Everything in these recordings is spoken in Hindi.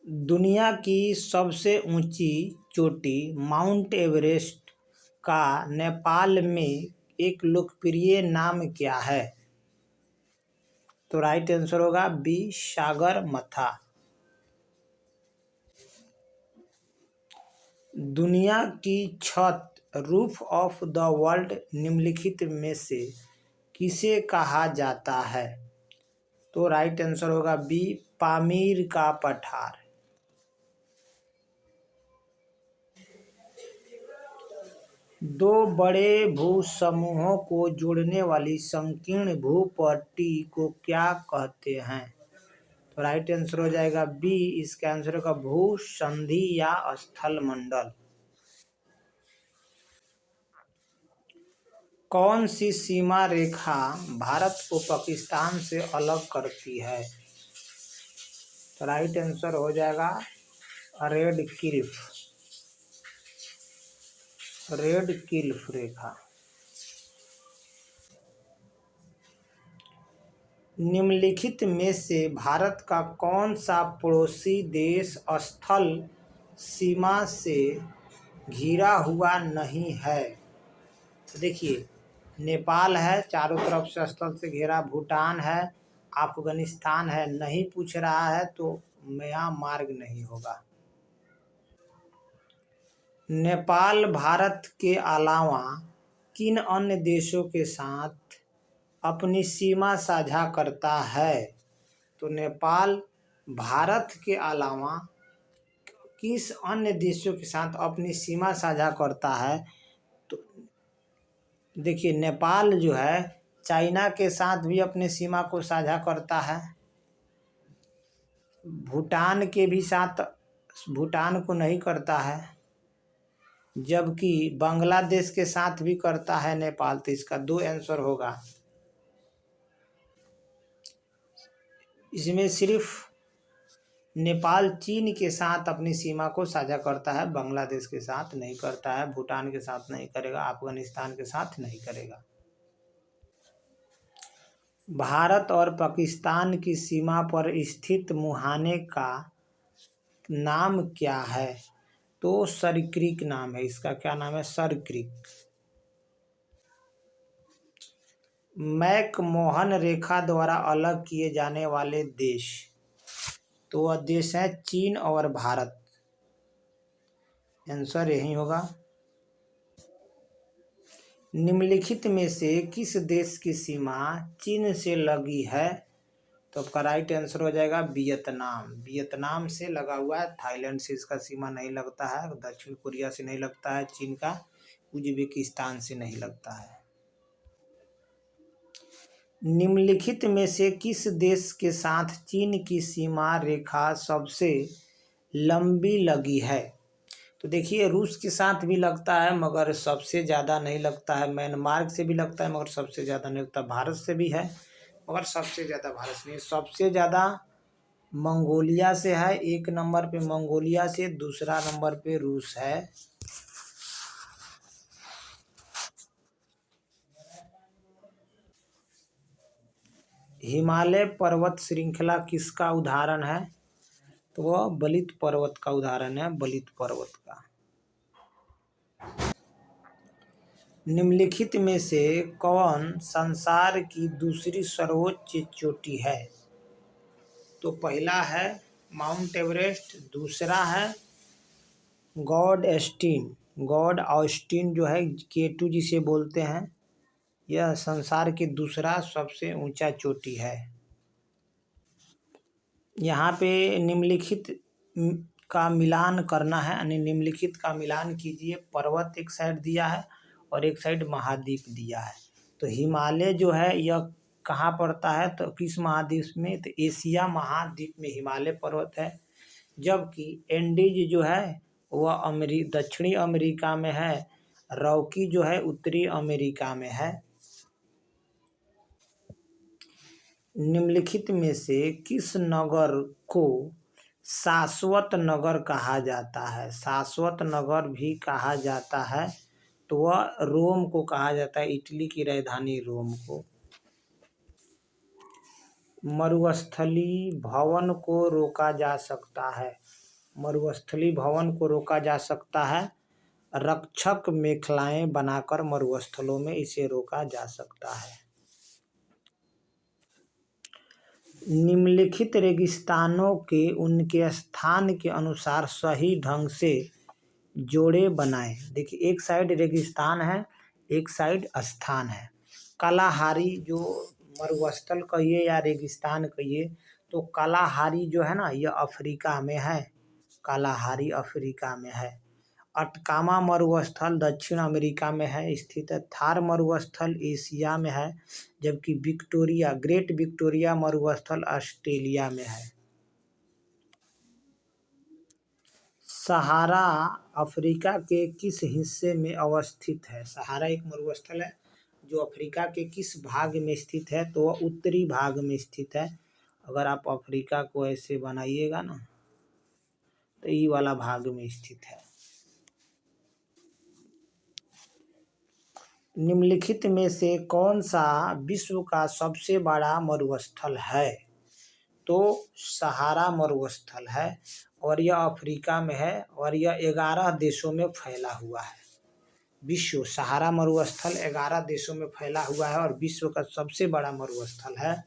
दुनिया की सबसे ऊंची चोटी माउंट एवरेस्ट का नेपाल में एक लोकप्रिय नाम क्या है? तो राइट आंसर होगा बी, सागरमाथा। दुनिया की छत रूफ ऑफ द वर्ल्ड निम्नलिखित में से किसे कहा जाता है? तो राइट आंसर होगा बी, पामीर का पठार। दो बड़े भूसमूहों को जोड़ने वाली संकीर्ण भूपट्टी को क्या कहते हैं? तो राइट आंसर हो जाएगा बी, इसका आंसर होगा भूसंधि या स्थल मंडल। कौन सी सीमा रेखा भारत को पाकिस्तान से अलग करती है? तो राइट आंसर हो जाएगा रेड क्लिफ रेखा। निम्नलिखित में से भारत का कौन सा पड़ोसी देश स्थल सीमा से घिरा हुआ नहीं है? तो देखिए, नेपाल है, चारों तरफ से स्थल से घेरा, भूटान है, अफगानिस्तान है, नहीं पूछ रहा है तो म्यांमार नहीं होगा। नेपाल भारत के अलावा किन अन्य देशों के साथ अपनी सीमा साझा करता है? तो नेपाल भारत के अलावा किस अन्य देशों के साथ अपनी सीमा साझा करता है? तो देखिए, नेपाल जो है चाइना के साथ भी अपने सीमा को साझा करता है, भूटान के भी साथ भूटान को नहीं करता है, जबकि बांग्लादेश के साथ भी करता है नेपाल। तो इसका दो आंसर होगा। इसमें सिर्फ नेपाल चीन के साथ अपनी सीमा को साझा करता है, बांग्लादेश के साथ नहीं करता है, भूटान के साथ नहीं करेगा, अफगानिस्तान के साथ नहीं करेगा। भारत और पाकिस्तान की सीमा पर स्थित मुहाने का नाम क्या है? तो सर क्रीक नाम है इसका। क्या नाम है? Sir creek. मैकमोहन रेखा द्वारा अलग किए जाने वाले देश, तो वह देश है चीन और भारत। आंसर यही होगा। निम्नलिखित में से किस देश की सीमा चीन से लगी है? तो आपका राइट आंसर हो जाएगा वियतनाम। वियतनाम से लगा हुआ है, थाईलैंड से इसका सीमा नहीं लगता है, दक्षिण कोरिया से नहीं लगता है चीन का, उज्बेकिस्तान से नहीं लगता है। निम्नलिखित में से किस देश के साथ चीन की सीमा रेखा सबसे लंबी लगी है? तो देखिए, रूस के साथ भी लगता है मगर सबसे ज़्यादा नहीं लगता है, म्यांमार से भी लगता है मगर सबसे ज़्यादा नहीं लगता, भारत से भी है मगर सबसे ज़्यादा भारत से नहीं। सबसे ज़्यादा मंगोलिया से है, एक नंबर पे मंगोलिया से, दूसरा नंबर पे रूस है। हिमालय पर्वत श्रृंखला किसका उदाहरण है? तो वह बलित पर्वत का उदाहरण है, बलित पर्वत का। निम्नलिखित में से कौन संसार की दूसरी सर्वोच्च चोटी है? तो पहला है माउंट एवरेस्ट, दूसरा है गॉड ऑस्टिन जो है K2 जिसे बोलते हैं, यह संसार की दूसरा सबसे ऊंचा चोटी है। यहाँ पे निम्नलिखित का मिलान करना है, यानी निम्नलिखित का मिलान कीजिए। पर्वत एक साइड दिया है और एक साइड महाद्वीप दिया है। तो हिमालय जो है यह कहाँ पड़ता है? तो किस महाद्वीप में? तो एशिया महाद्वीप में हिमालय पर्वत है। जबकि एंडीज जो है वह दक्षिणी अमेरिका में है, रॉकी जो है उत्तरी अमेरिका में है। निम्नलिखित में से किस नगर को शाश्वत नगर कहा जाता है? शाश्वत नगर भी कहा जाता है, तो वह रोम को कहा जाता है, इटली की राजधानी रोम को। मरुस्थलीभवन को रोका जा सकता है। मरुस्थलीभवन को रोका जा सकता है। रक्षक मेखलाएं बनाकर मरुस्थलों में इसे रोका जा सकता है। निम्नलिखित रेगिस्तानों के उनके स्थान के अनुसार सही ढंग से जोड़े बनाएं। देखिए, एक साइड रेगिस्तान है, एक साइड स्थान है। कालाहारी जो मरुस्थल कहिए या रेगिस्तान कहिए, तो कालाहारी जो है ना, यह अफ्रीका में है। कालाहारी अफ्रीका में है। अटकामा मरुस्थल दक्षिण अमेरिका में है स्थित है। थार मरुस्थल एशिया में है, जबकि ग्रेट विक्टोरिया मरुस्थल ऑस्ट्रेलिया में है। सहारा अफ्रीका के किस हिस्से में अवस्थित है? सहारा एक मरुस्थल है जो अफ्रीका के किस भाग में स्थित है? तो वह उत्तरी भाग में स्थित है। अगर आप अफ्रीका को ऐसे बनाइएगा ना, तो ये वाला भाग में स्थित है। निम्नलिखित में से कौन सा विश्व का सबसे बड़ा मरुस्थल है? तो सहारा मरुस्थल है, और यह अफ्रीका में है, और यह 11 देशों में फैला हुआ है। विश्व सहारा मरुस्थल 11 देशों में फैला हुआ है और विश्व का सबसे बड़ा मरुस्थल है।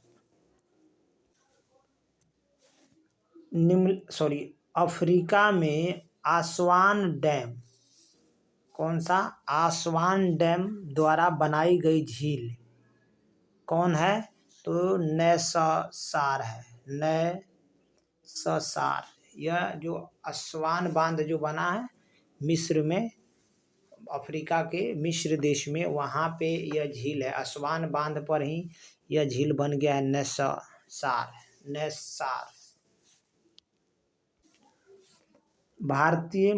अफ्रीका में आस्वान डैम, कौन सा? आस्वान डैम द्वारा बनाई गई झील कौन है? तो नैससार है। नैससार, यह जो आस्वान बांध जो बना है मिस्र में, अफ्रीका के मिस्र देश में, वहाँ पे यह झील है। आस्वान बांध पर ही यह झील बन गया है, नैससार। भारतीय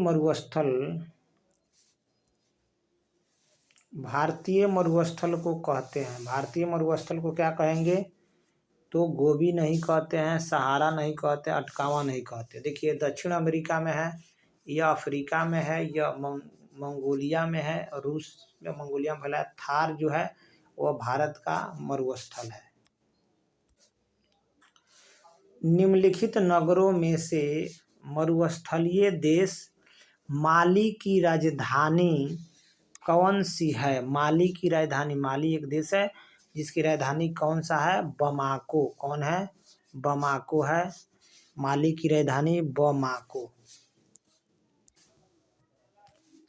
मरुस्थल को कहते हैं, भारतीय मरुस्थल को क्या कहेंगे? तो गोबी नहीं कहते हैं, सहारा नहीं कहते, अटकामा नहीं कहते। देखिए, दक्षिण अमेरिका में है, यह अफ्रीका में है, यह मंगोलिया में है, रूस में मंगोलिया में फैला है। थार जो है वह भारत का मरुस्थल है। निम्नलिखित नगरों में से मरुस्थलीय देश माली की राजधानी कौन सी है? माली की राजधानी, माली एक देश है जिसकी राजधानी कौन सा है? बमाको। कौन है? बमाको है माली की राजधानी, बमाको।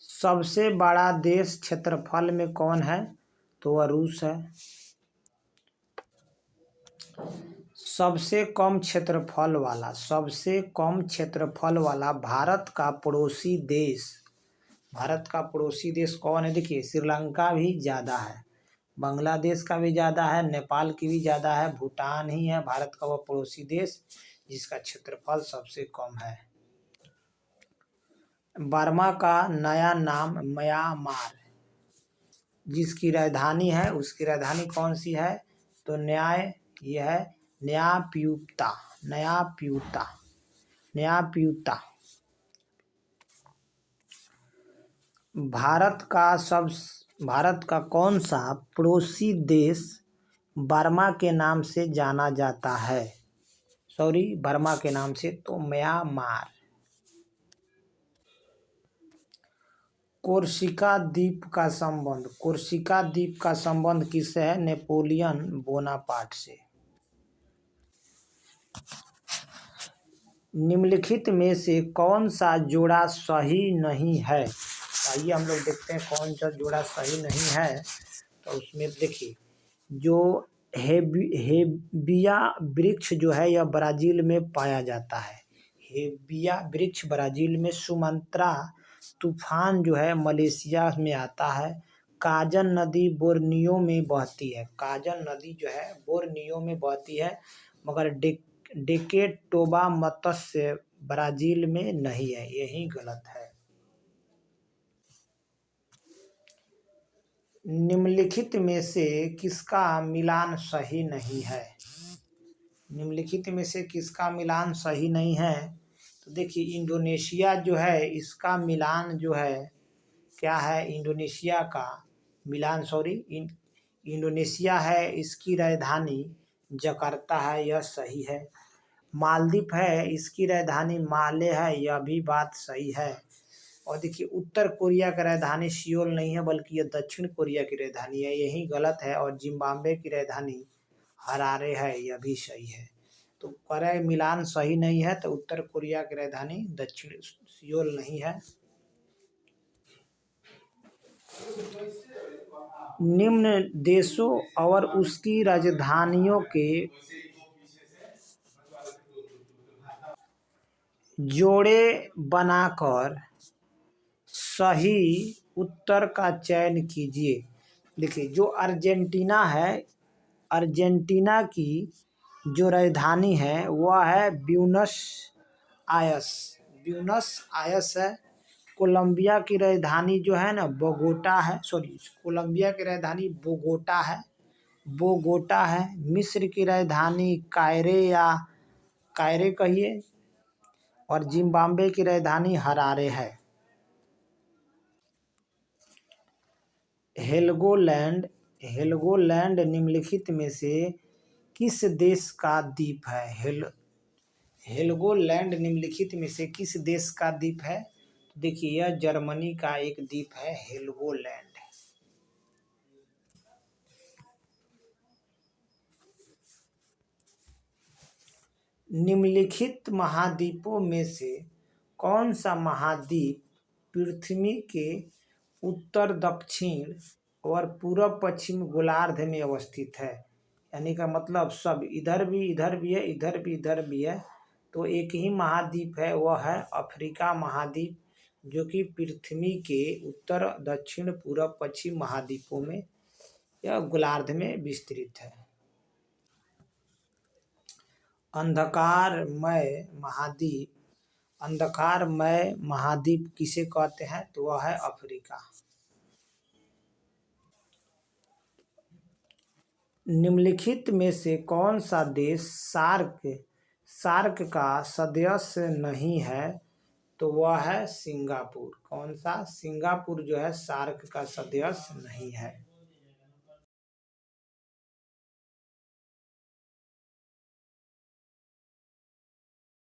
सबसे बड़ा देश क्षेत्रफल में कौन है? तो वह रूस है। सबसे कम क्षेत्रफल वाला भारत का पड़ोसी देश कौन है? देखिए, श्रीलंका भी ज़्यादा है, बांग्लादेश का भी ज़्यादा है, नेपाल की भी ज़्यादा है, भूटान ही है भारत का वह पड़ोसी देश जिसका क्षेत्रफल सबसे कम है। बर्मा का नया नाम म्यांमार, जिसकी राजधानी है, उसकी राजधानी कौन सी है? तो यह है न्यायप्यूता। भारत का कौन सा पड़ोसी देश बर्मा के नाम से जाना जाता है? बर्मा के नाम से, तो म्यांमार। कोर्सिका द्वीप का संबंध किससे है? नेपोलियन बोनापार्ट से। निम्नलिखित में से कौन सा जोड़ा सही नहीं है? आइए हम लोग देखते हैं कौन सा जोड़ा सही नहीं है। तो उसमें देखिए, जो हेबिया वृक्ष जो है यह ब्राज़ील में पाया जाता है। हेबिया वृक्ष ब्राज़ील में। सुमंत्रा तूफान जो है मलेशिया में आता है। काजन नदी बोर्नियो में बहती है। काजन नदी जो है बोर्नियो में बहती है, मगर डेकेटोबा मत्स्य ब्राज़ील में नहीं है, यही गलत है। निम्नलिखित में से किसका मिलान सही नहीं है? निम्नलिखित में से किसका मिलान सही नहीं है? तो देखिए, इंडोनेशिया जो है इसका मिलान जो है क्या है? इंडोनेशिया का मिलान इंडोनेशिया है, इसकी राजधानी जकार्ता है, यह सही है। मालदीव है, इसकी राजधानी माले है, यह भी बात सही है। और देखिए उत्तर कोरिया की राजधानी सियोल नहीं है बल्कि यह दक्षिण कोरिया की राजधानी है, यही गलत है। और जिम्बाब्वे की राजधानी हरारे है, यह भी सही है। तो करे मिलान सही नहीं है, तो उत्तर कोरिया की राजधानी दक्षिण सियोल नहीं है। निम्न देशों और उसकी राजधानियों के जोड़े बनाकर सही उत्तर का चयन कीजिए। देखिए जो अर्जेंटीना है, अर्जेंटीना की जो राजधानी है वह है ब्यूनस आयर्स, ब्यूनस आयर्स है। कोलंबिया की राजधानी जो है ना बोगोटा है, सॉरी कोलंबिया की राजधानी बोगोटा है, बोगोटा है। मिस्र की राजधानी कायरे या कायरे कहिए। और जिम्बाब्वे की राजधानी हरारे है। हेलगोलैंड, हेलगोलैंड निम्नलिखित में से किस देश का द्वीप है? हेलगोलैंड निम्नलिखित में से किस देश का द्वीप है? तो देखिए यह जर्मनी का एक द्वीप है हेलगोलैंड। निम्नलिखित महाद्वीपों में से कौन सा महाद्वीप पृथ्वी के उत्तर दक्षिण और पूर्व पश्चिम गोलार्ध में अवस्थित है? यानी का मतलब सब इधर भी है, इधर भी, इधर भी है। तो एक ही महाद्वीप है, वह है अफ्रीका महाद्वीप, जो कि पृथ्वी के उत्तर दक्षिण पूर्व पश्चिम महाद्वीपों में या गोलार्ध में विस्तृत है। अंधकारमय महाद्वीप, अंधकारमय महाद्वीप किसे कहते हैं? तो वह है अफ्रीका। निम्नलिखित में से कौन सा देश सार्क का सदस्य नहीं है? तो वह है सिंगापुर। कौन सा? सिंगापुर जो है सार्क का सदस्य नहीं है।